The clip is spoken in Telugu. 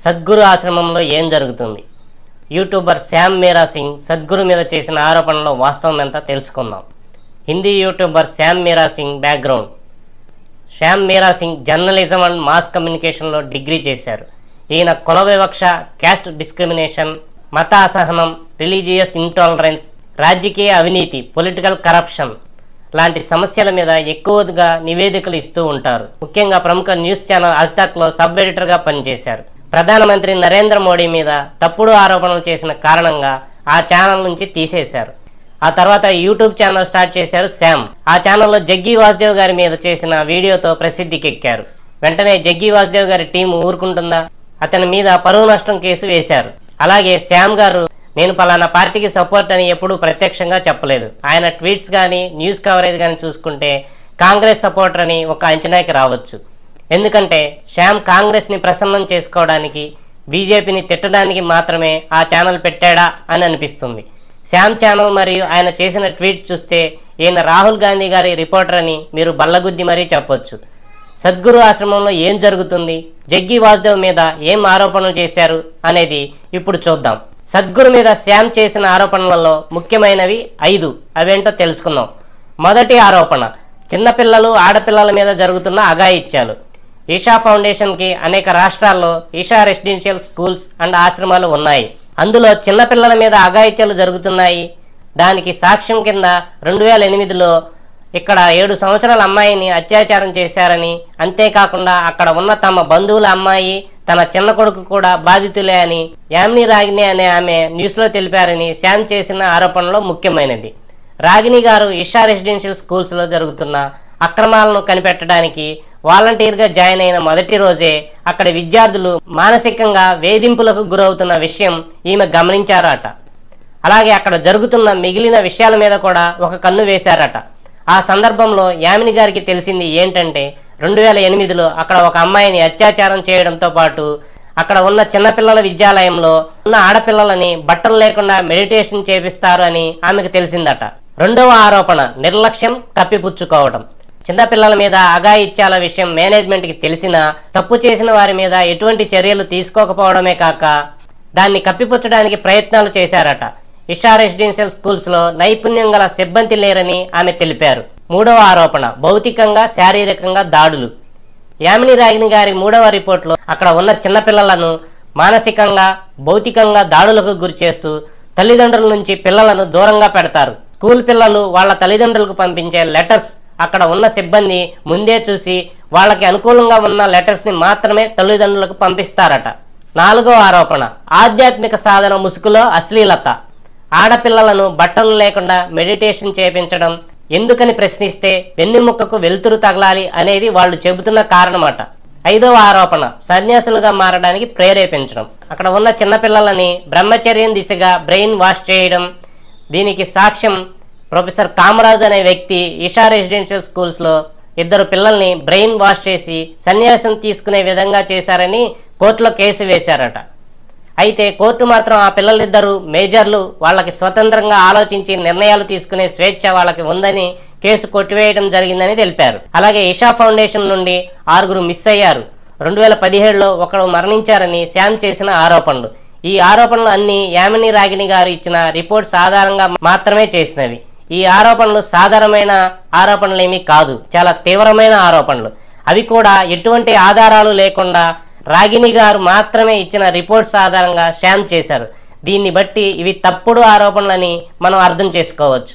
సద్గురు ఆశ్రమంలో ఏం జరుగుతుంది? యూట్యూబర్ శ్యామ్ మీరా సింగ్ సద్గురు మీద చేసిన ఆరోపణలో వాస్తవం ఎంత తెలుసుకుందాం. Hindi YouTuber Shyam Meera Singh background. Shyam Meera Singh journalism and mass కమ్యూనికేషన్లో డిగ్రీ చేశారు. ఈయన కుల వివక్ష, క్యాస్ట్ డిస్క్రిమినేషన్, మత అసహనం, రిలీజియస్ ఇంటాలరెన్స్, రాజకీయ అవినీతి, పొలిటికల్ కరప్షన్ లాంటి సమస్యల మీద ఎక్కువగా నివేదికలు ఇస్తూ ఉంటారు. ముఖ్యంగా ప్రముఖ న్యూస్ ఛానల్ అజ్తక్లో సబ్ ఎడిటర్గా పనిచేశారు. ప్రధానమంత్రి నరేంద్ర మోడీ మీద తప్పుడు ఆరోపణలు చేసిన కారణంగా ఆ ఛానల్ నుంచి తీసేశారు. ఆ తర్వాత యూట్యూబ్ ఛానల్ స్టార్ట్ చేశారు శ్యామ్. ఆ ఛానల్లో జగ్గి వాసుదేవ్ గారి మీద చేసిన వీడియోతో ప్రసిద్ధికెక్కారు. వెంటనే జగ్గి వాసుదేవ్ గారి టీం ఊరుకుంటుందా? అతని మీద పరువు నష్టం కేసు వేశారు. అలాగే శ్యామ్ గారు నేను పలానా పార్టీకి సపోర్ట్ అని ఎప్పుడూ ప్రత్యక్షంగా చెప్పలేదు. ఆయన ట్వీట్స్ కానీ న్యూస్ కవరేజ్ కానీ చూసుకుంటే కాంగ్రెస్ సపోర్టర్ అని ఒక అంచనాకి రావచ్చు. ఎందుకంటే శ్యామ్ కాంగ్రెస్ని ప్రసన్నం చేసుకోవడానికి, బీజేపీని తిట్టడానికి మాత్రమే ఆ ఛానల్ పెట్టాడా అని అనిపిస్తుంది. శ్యామ్ ఛానల్ మరియు ఆయన చేసిన ట్వీట్ చూస్తే ఈయన రాహుల్ గాంధీ గారి రిపోర్టర్ అని మీరు బల్లగుద్ది మరీ చెప్పొచ్చు. సద్గురు ఆశ్రమంలో ఏం జరుగుతుంది, జగ్గి వాసుదేవ్ మీద ఏం ఆరోపణలు చేశారు అనేది ఇప్పుడు చూద్దాం. సద్గురు మీద శ్యామ్ చేసిన ఆరోపణలలో ముఖ్యమైనవి 5. అవేంటో తెలుసుకుందాం. మొదటి ఆరోపణ, చిన్నపిల్లలు, ఆడపిల్లల మీద జరుగుతున్న అఘాయిత్యాలు. ఈషా ఫౌండేషన్కి అనేక రాష్ట్రాల్లో ఈషా రెసిడెన్షియల్ స్కూల్స్ అండ్ ఆశ్రమాలు ఉన్నాయి. అందులో చిన్నపిల్లల మీద అఘాయిత్యాలు జరుగుతున్నాయి. దానికి సాక్ష్యం కింద 2008లో ఇక్కడ 7 సంవత్సరాల అమ్మాయిని అత్యాచారం చేశారని, అంతేకాకుండా అక్కడ ఉన్న తమ బంధువుల అమ్మాయి, తన చిన్న కొడుకు కూడా బాధితులే అని యామిని రాగిని అనే ఆమె న్యూస్లో తెలిపారని శ్యామ్ చేసిన ఆరోపణలో ముఖ్యమైనది. రాగిని గారు ఈషా రెసిడెన్షియల్ స్కూల్స్లో జరుగుతున్న అక్రమాలను కనిపెట్టడానికి వాలంటీర్గా జాయిన్ అయిన మొదటి రోజే అక్కడ విద్యార్థులు మానసికంగా వేధింపులకు గురవుతున్న విషయం ఈమె గమనించారట. అలాగే అక్కడ జరుగుతున్న మిగిలిన విషయాల మీద కూడా ఒక కన్ను వేశారట. ఆ సందర్భంలో యామిని గారికి తెలిసింది ఏంటంటే 2008లో అక్కడ ఒక అమ్మాయిని అత్యాచారం చేయడంతో పాటు అక్కడ ఉన్న చిన్నపిల్లల విద్యాలయంలో ఉన్న ఆడపిల్లలని బట్టలు లేకుండా మెడిటేషన్ చేపిస్తారు అని ఆమెకు తెలిసిందట. రెండవ ఆరోపణ, నిర్లక్ష్యం, కప్పిపుచ్చుకోవడం. చిన్నపిల్లల మీద అఘాయిత్యాల విషయం మేనేజ్మెంట్కి తెలిసినా తప్పు చేసిన వారి మీద ఎటువంటి చర్యలు తీసుకోకపోవడమే కాక దాన్ని కప్పిపుచ్చడానికి ప్రయత్నాలు చేశారట. ఈషా రెసిడెన్షియల్ స్కూల్స్లో నైపుణ్యం గల సిబ్బంది లేరని ఆమె తెలిపారు. మూడవ ఆరోపణ, భౌతికంగా, శారీరకంగా దాడులు. యామిని రాగిని గారి 3వ రిపోర్ట్లో అక్కడ ఉన్న చిన్నపిల్లలను మానసికంగా, భౌతికంగా దాడులకు గురి చేస్తూ తల్లిదండ్రుల నుంచి పిల్లలను దూరంగా పెడతారు. స్కూల్ పిల్లలు వాళ్ళ తల్లిదండ్రులకు పంపించే లెటర్స్ అక్కడ ఉన్న సిబ్బంది ముందే చూసి వాళ్ళకి అనుకూలంగా ఉన్న లెటర్స్ని మాత్రమే తల్లిదండ్రులకు పంపిస్తారట. 4వ ఆరోపణ, ఆధ్యాత్మిక సాధన ముసుగులో అశ్లీలత. ఆడపిల్లలను బట్టలు లేకుండా మెడిటేషన్ చేయించడం ఎందుకని ప్రశ్నిస్తే వెన్నెముక్కకు వెలుతురు తగలాలి అనేది వాళ్ళు చెబుతున్న కారణమట. 5వ ఆరోపణ, సన్యాసులుగా మారడానికి ప్రేరేపించడం. అక్కడ ఉన్న చిన్నపిల్లలని బ్రహ్మచర్యం దిశగా బ్రెయిన్ వాష్ చేయడం. దీనికి సాక్ష్యం ప్రొఫెసర్ కామరాజ్ అనే వ్యక్తి ఈషా రెసిడెన్షియల్ స్కూల్స్లో 2 పిల్లల్ని బ్రెయిన్ వాష్ చేసి సన్యాసం తీసుకునే విధంగా చేశారని కోర్టులో కేసు వేశారట. అయితే కోర్టు మాత్రం ఆ పిల్లలిద్దరూ మేజర్లు, వాళ్ళకి స్వతంత్రంగా ఆలోచించి నిర్ణయాలు తీసుకునే స్వేచ్ఛ వాళ్ళకి ఉందని కేసు కొట్టివేయడం జరిగిందని తెలిపారు. అలాగే ఈషా ఫౌండేషన్ నుండి 6 మిస్ అయ్యారు. 2017లో ఒకడు మరణించారని శ్యామ్ చేసిన ఆరోపణలు. ఈ ఆరోపణలు అన్ని యామిని రాగిని గారు ఇచ్చిన రిపోర్ట్స్ ఆధారంగా మాత్రమే చేసినవి. ఈ ఆరోపణలు సాధారణమైన ఆరోపణలేమీ కాదు, చాలా తీవ్రమైన ఆరోపణలు. అవి కూడా ఎటువంటి ఆధారాలు లేకుండా రాగిని గారు మాత్రమే ఇచ్చిన రిపోర్ట్స్ ఆధారంగా శ్యామ్ చేశారు. దీన్ని బట్టి ఇవి తప్పుడు ఆరోపణలని మనం అర్థం చేసుకోవచ్చు.